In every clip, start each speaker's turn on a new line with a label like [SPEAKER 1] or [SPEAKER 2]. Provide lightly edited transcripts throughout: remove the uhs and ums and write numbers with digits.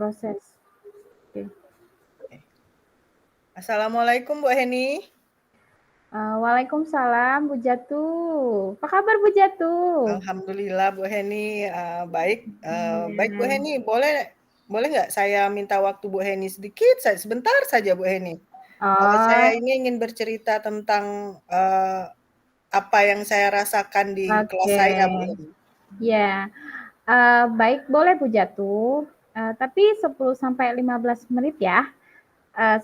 [SPEAKER 1] proses. Oke.
[SPEAKER 2] Assalamualaikum Bu Heni.
[SPEAKER 1] Waalaikumsalam Bu Jatu. Apa kabar Bu Jatu?
[SPEAKER 2] Alhamdulillah Bu Heni, baik, baik Bu
[SPEAKER 1] Iya.
[SPEAKER 2] Heni, boleh boleh nggak saya minta waktu Bu Heni sedikit sebentar saja Bu Heni? Saya
[SPEAKER 1] Oh,
[SPEAKER 2] ini ingin bercerita tentang, apa yang saya rasakan di kelas
[SPEAKER 1] oke.
[SPEAKER 2] saya Bu Heni.
[SPEAKER 1] Ya, baik boleh Bu Jatu, tapi 10 sampai 15 menit ya,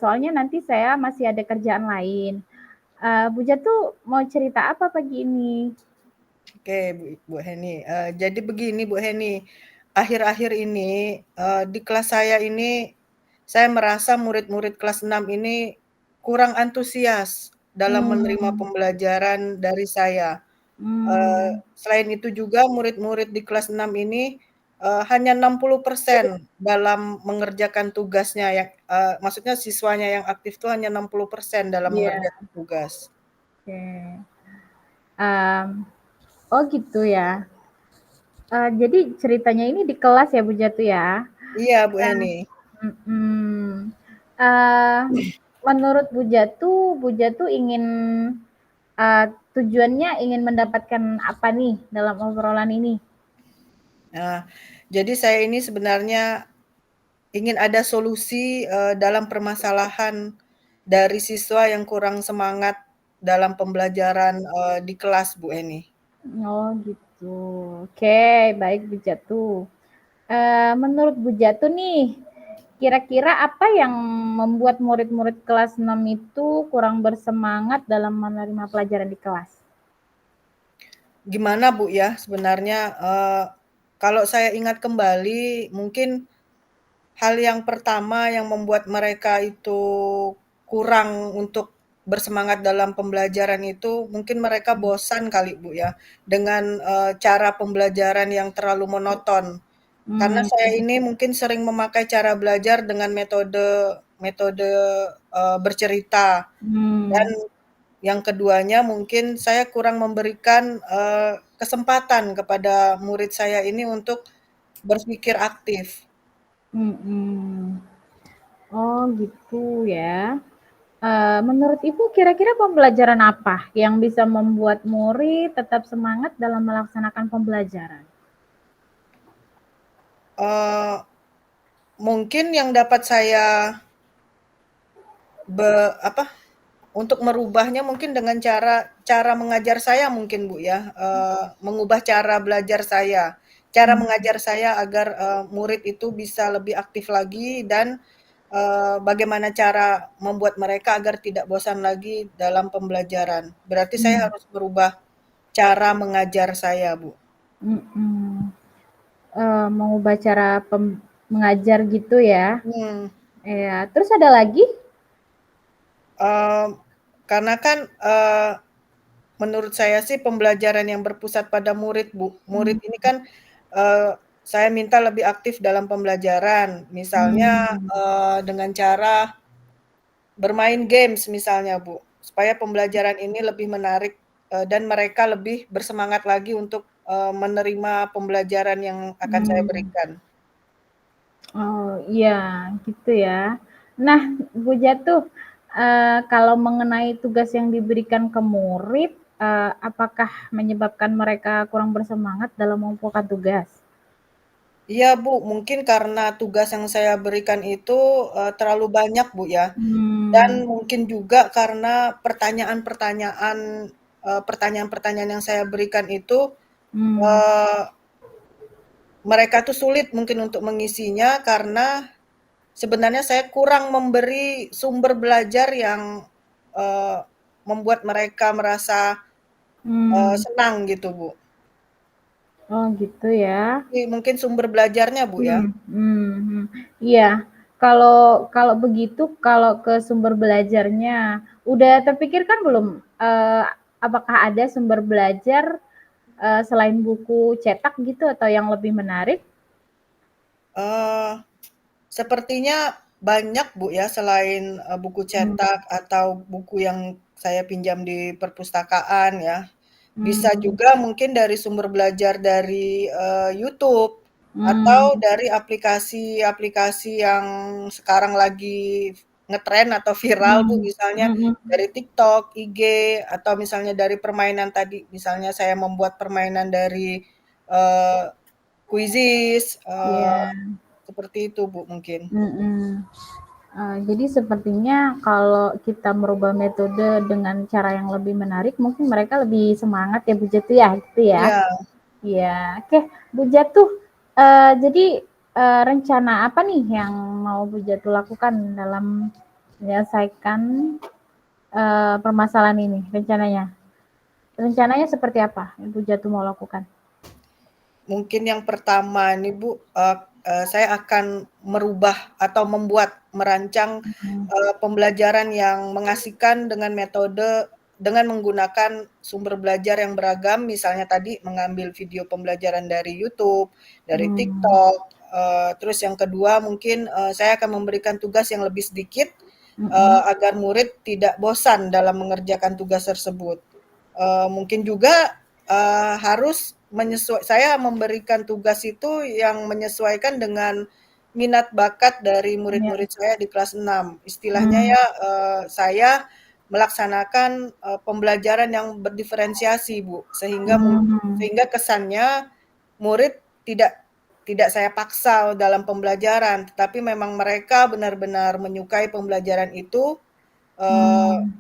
[SPEAKER 1] soalnya nanti saya masih ada kerjaan lain. Bu Jatu mau cerita apa pagi ini?
[SPEAKER 2] Oke Bu Heni, jadi begini Bu Heni, akhir-akhir ini, di kelas saya ini, saya merasa murid-murid kelas 6 ini kurang antusias dalam menerima
[SPEAKER 1] Hmm,
[SPEAKER 2] pembelajaran dari saya.
[SPEAKER 1] hmm,
[SPEAKER 2] Selain itu juga murid-murid di kelas 6 ini, hanya 60% dalam mengerjakan tugasnya yang maksudnya siswanya yang aktif itu hanya 60% dalam
[SPEAKER 1] iya,
[SPEAKER 2] mengerjakan tugas.
[SPEAKER 1] oke. Um, oh gitu ya. Jadi ceritanya ini di kelas ya Bu Jatu ya?
[SPEAKER 2] Iya Bu
[SPEAKER 1] Nah,
[SPEAKER 2] Heni.
[SPEAKER 1] mhm, menurut Bu Jatu ingin, tujuannya ingin mendapatkan apa nih dalam obrolan ini?
[SPEAKER 2] Nah, jadi saya ini sebenarnya ingin ada solusi, dalam permasalahan dari siswa yang kurang semangat dalam pembelajaran, di kelas Bu Heni.
[SPEAKER 1] Oh gitu, oke baik Bu Jatu. Menurut Bu Jatu nih, kira-kira apa yang membuat murid-murid kelas 6 itu kurang bersemangat dalam menerima pelajaran di kelas?
[SPEAKER 2] Gimana Bu ya sebenarnya, kalau saya ingat kembali mungkin hal yang pertama yang membuat mereka itu kurang untuk bersemangat dalam pembelajaran itu mungkin mereka bosan kali Bu ya, dengan, cara pembelajaran yang terlalu monoton. Karena
[SPEAKER 1] Hmm,
[SPEAKER 2] saya ini mungkin sering memakai cara belajar dengan metode metode, bercerita dan
[SPEAKER 1] hmm,
[SPEAKER 2] yang keduanya mungkin saya kurang memberikan, kesempatan kepada murid saya ini untuk berpikir aktif.
[SPEAKER 1] mhm. Oh gitu ya. Menurut Ibu kira-kira pembelajaran apa yang bisa membuat murid tetap semangat dalam melaksanakan pembelajaran?
[SPEAKER 2] Eee, Mungkin yang dapat saya apa, untuk merubahnya mungkin dengan cara cara mengajar saya mungkin, Bu, ya, mengubah cara belajar saya, cara
[SPEAKER 1] Hmm,
[SPEAKER 2] mengajar saya agar, murid itu bisa lebih aktif lagi dan, bagaimana cara membuat mereka agar tidak bosan lagi dalam pembelajaran. Berarti saya
[SPEAKER 1] hmm,
[SPEAKER 2] harus berubah cara mengajar saya, Bu.
[SPEAKER 1] mhm. Mengubah cara mengajar gitu ya?
[SPEAKER 2] Hmm.
[SPEAKER 1] Iya. Terus ada lagi?
[SPEAKER 2] Mmm, karena kan, menurut saya sih pembelajaran yang berpusat pada murid, Bu. Murid
[SPEAKER 1] Hmm,
[SPEAKER 2] ini kan, eee, saya minta lebih aktif dalam pembelajaran. Misalnya,
[SPEAKER 1] hmm,
[SPEAKER 2] dengan cara bermain games misalnya, Bu, supaya pembelajaran ini lebih menarik, dan mereka lebih bersemangat lagi untuk, menerima pembelajaran yang akan saya
[SPEAKER 1] hmm.
[SPEAKER 2] berikan.
[SPEAKER 1] Oh iya gitu ya. Nah Bu Jatuh, kalau mengenai tugas yang diberikan ke murid, apakah menyebabkan mereka kurang bersemangat dalam mengumpulkan tugas?
[SPEAKER 2] Iya, Bu, mungkin karena tugas yang saya berikan itu, terlalu banyak, Bu, ya. Dan
[SPEAKER 1] Hmm,
[SPEAKER 2] mungkin juga karena pertanyaan-pertanyaan yang saya berikan itu,
[SPEAKER 1] hmm,
[SPEAKER 2] eee, mereka tuh sulit mungkin untuk mengisinya karena sebenarnya saya kurang memberi sumber belajar yang, eee, membuat mereka merasa,
[SPEAKER 1] hmm.
[SPEAKER 2] senang gitu, Bu.
[SPEAKER 1] Oh gitu ya.
[SPEAKER 2] Jadi mungkin sumber belajarnya, Bu, ya.
[SPEAKER 1] Mhm. Iya, kalau kalau begitu, kalau ke sumber belajarnya, udah terpikirkan belum, apakah ada sumber belajar, selain buku cetak gitu atau yang lebih menarik?
[SPEAKER 2] Eee, Sepertinya banyak, Bu, ya, selain, buku
[SPEAKER 1] Mmm,
[SPEAKER 2] cetak atau buku yang saya pinjam di perpustakaan ya. Bisa
[SPEAKER 1] mmm,
[SPEAKER 2] juga mungkin dari sumber belajar dari, YouTube. atau
[SPEAKER 1] Mmm,
[SPEAKER 2] dari aplikasi-aplikasi yang sekarang lagi ngetren atau viral, Bu,
[SPEAKER 1] mhm,
[SPEAKER 2] misalnya
[SPEAKER 1] mhm,
[SPEAKER 2] dari TikTok, IG, atau misalnya dari permainan tadi, misalnya saya membuat permainan dari, eee, Quizizz,
[SPEAKER 1] iya,
[SPEAKER 2] seperti itu, Bu, mungkin.
[SPEAKER 1] mhm. Jadi sepertinya kalau kita merubah metode dengan cara yang lebih menarik, mungkin mereka lebih semangat ya, Bu Jatuh ya, gitu ya?
[SPEAKER 2] Iya,
[SPEAKER 1] Iya, oke, Bu Jatuh, jadi, rencana apa nih yang mau Bu Jatuh lakukan dalam menyelesaikan, permasalahan ini rencananya? Rencananya seperti apa yang Bu Jatuh mau lakukan?
[SPEAKER 2] mungkin yang pertama nih, Bu, saya akan merubah atau merancang,
[SPEAKER 1] Mhm,
[SPEAKER 2] pembelajaran yang mengasihkan dengan menggunakan sumber belajar yang beragam, misalnya tadi mengambil video pembelajaran dari YouTube, dari
[SPEAKER 1] mmm,
[SPEAKER 2] TikTok, terus yang kedua mungkin, saya akan memberikan tugas yang lebih sedikit,
[SPEAKER 1] mhm,
[SPEAKER 2] agar murid tidak bosan dalam mengerjakan tugas tersebut. Mungkin juga, saya memberikan tugas itu yang menyesuaikan dengan minat bakat dari
[SPEAKER 1] iya,
[SPEAKER 2] murid-murid saya di kelas 6. Istilahnya
[SPEAKER 1] mmm,
[SPEAKER 2] ya, saya melaksanakan, pembelajaran yang berdiferensiasi, Bu,
[SPEAKER 1] mmm,
[SPEAKER 2] sehingga kesannya murid tidak saya paksa dalam pembelajaran, tetapi memang mereka benar-benar menyukai pembelajaran itu, eee,
[SPEAKER 1] mmm,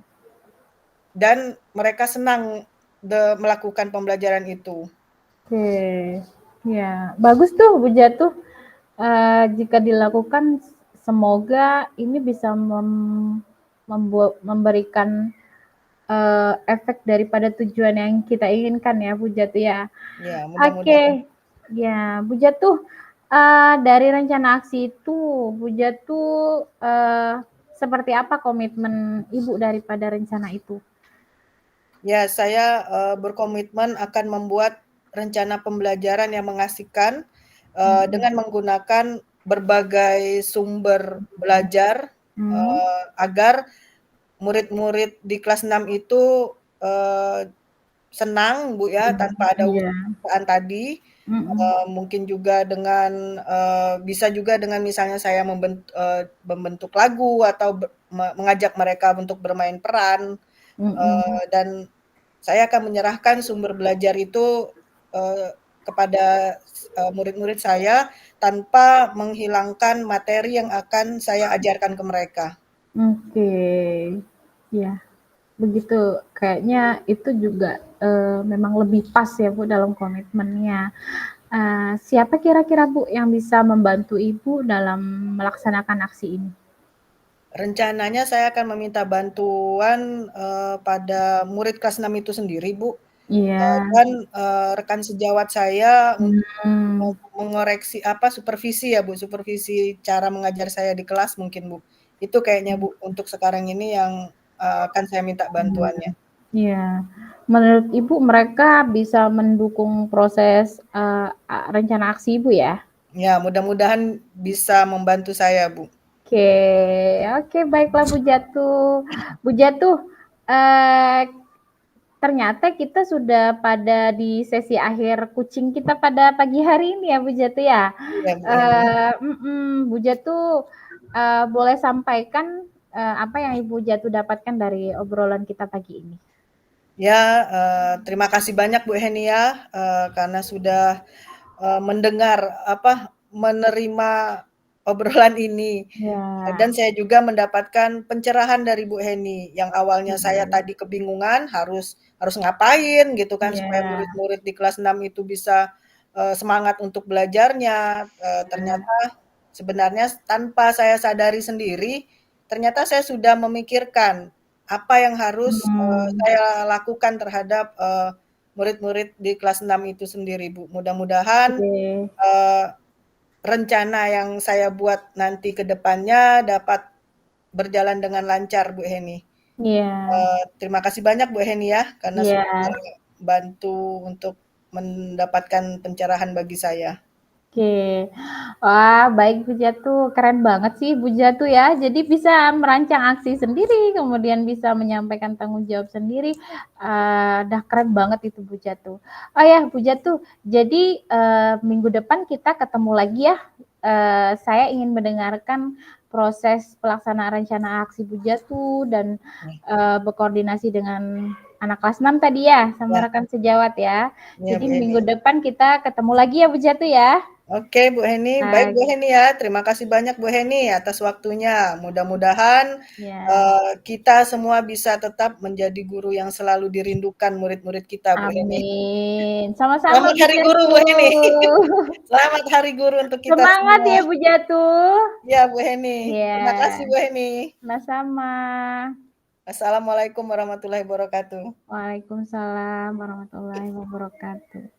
[SPEAKER 2] dan mereka senang melakukan pembelajaran itu.
[SPEAKER 1] oke. Ya, bagus tuh Bu Jatuh, jika dilakukan semoga ini bisa memberikan, efek daripada tujuan yang kita inginkan ya Bu Jatuh ya.
[SPEAKER 2] Ya, mudah-mudahan.
[SPEAKER 1] Oke, ya Bu Jatuh, dari rencana aksi itu Bu Jatuh, seperti apa komitmen Ibu daripada rencana itu?
[SPEAKER 2] Ya, saya, berkomitmen akan membuat rencana pembelajaran yang mengasihkan,
[SPEAKER 1] Mhm,
[SPEAKER 2] dengan menggunakan berbagai sumber belajar,
[SPEAKER 1] mmm,
[SPEAKER 2] agar murid-murid di kelas 6 itu, eee, senang, Bu, ya, tanpa ada
[SPEAKER 1] iya,
[SPEAKER 2] paksaan tadi,
[SPEAKER 1] mhm,
[SPEAKER 2] mungkin juga bisa juga dengan misalnya saya membentuk lagu atau mengajak mereka untuk bermain peran,
[SPEAKER 1] mhm,
[SPEAKER 2] dan saya akan menyerahkan sumber belajar itu, eee, kepada murid-murid saya tanpa menghilangkan materi yang akan saya ajarkan ke mereka.
[SPEAKER 1] oke, iya. Begitu, kayaknya itu juga, memang lebih pas ya Bu dalam komitmennya. Siapa kira-kira Bu yang bisa membantu Ibu dalam melaksanakan aksi ini?
[SPEAKER 2] Rencananya saya akan meminta bantuan, pada murid kelas 6 itu sendiri, Bu,
[SPEAKER 1] Iya,
[SPEAKER 2] dan, rekan sejawat saya untuk
[SPEAKER 1] mmm,
[SPEAKER 2] mengoreksi supervisi ya, Bu, supervisi cara mengajar saya di kelas mungkin, Bu. Itu kayaknya, Bu, untuk sekarang ini yang, akan saya minta bantuannya.
[SPEAKER 1] mmm, iya. Menurut Ibu mereka bisa mendukung proses, rencana aksi Ibu ya?
[SPEAKER 2] Ya, mudah-mudahan bisa membantu saya, Bu.
[SPEAKER 1] Oke, oke baiklah Bu Jatuh. Bu Jatuh, eee, ternyata kita sudah pada di sesi akhir kucing kita pada pagi hari ini ya Bu Jatuh ya.
[SPEAKER 2] Iya, Bu Heni.
[SPEAKER 1] Bu Jatuh, boleh sampaikan, apa yang Ibu Jatuh dapatkan dari obrolan kita pagi ini?
[SPEAKER 2] Ya, terima kasih banyak Bu Heni ya, karena sudah, mendengar menerima obrolan ini. Dan
[SPEAKER 1] Ya,
[SPEAKER 2] saya juga mendapatkan pencerahan dari Bu Heni, yang awalnya saya
[SPEAKER 1] oke.
[SPEAKER 2] tadi kebingungan harus harus ngapain gitu kan supaya
[SPEAKER 1] Iya,
[SPEAKER 2] murid-murid di kelas 6 itu bisa, semangat untuk belajarnya, ternyata sebenarnya tanpa saya sadari sendiri, ternyata saya sudah memikirkan apa yang harus,
[SPEAKER 1] mmm,
[SPEAKER 2] saya lakukan terhadap, murid-murid di kelas 6 itu sendiri, Bu. Mudah-mudahan,
[SPEAKER 1] oke.
[SPEAKER 2] eee, rencana yang saya buat nanti ke depannya dapat berjalan dengan lancar, Bu Heni.
[SPEAKER 1] Iya,
[SPEAKER 2] Terima kasih banyak Bu Heni ya, karena
[SPEAKER 1] iya.
[SPEAKER 2] sudah bantu untuk mendapatkan pencerahan bagi saya.
[SPEAKER 1] Oke. Wah, baik Bu Jatuh, keren banget sih Bu Jatuh ya. Jadi bisa merancang aksi sendiri, kemudian bisa menyampaikan tanggung jawab sendiri, dah keren banget itu Bu Jatuh. Oh ya Bu Jatuh, jadi, minggu depan kita ketemu lagi ya. Saya ingin mendengarkan proses pelaksanaan rencana aksi Bu Jatuh dan,
[SPEAKER 2] Nih,
[SPEAKER 1] berkoordinasi dengan anak kelas 6 tadi ya, sama
[SPEAKER 2] ya,
[SPEAKER 1] rekan sejawat ya.
[SPEAKER 2] iya
[SPEAKER 1] Jadi
[SPEAKER 2] Bu Heni.
[SPEAKER 1] minggu depan kita ketemu lagi ya Bu Jatuh ya.
[SPEAKER 2] Oke Bu Heni, baik Bu
[SPEAKER 1] Ag
[SPEAKER 2] Heni ya, terima kasih banyak Bu Heni atas waktunya. Mudah-mudahan,
[SPEAKER 1] ya,
[SPEAKER 2] kita semua bisa tetap menjadi guru yang selalu dirindukan murid-murid kita Bu Heni.
[SPEAKER 1] amin. Sama-sama
[SPEAKER 2] Selamat
[SPEAKER 1] Bu
[SPEAKER 2] Hari Guru Bu Heni.
[SPEAKER 1] Jatuh.
[SPEAKER 2] Selamat Hari Guru untuk kita
[SPEAKER 1] Semangat
[SPEAKER 2] semua.
[SPEAKER 1] ya Bu Jatuh.
[SPEAKER 2] Ya Bu Heni, terima kasih
[SPEAKER 1] Ya,
[SPEAKER 2] Bu Heni.
[SPEAKER 1] sama-sama.
[SPEAKER 2] Assalamualaikum warahmatullahi wabarakatuh.
[SPEAKER 1] Waalaikumsalam warahmatullahi wabarakatuh.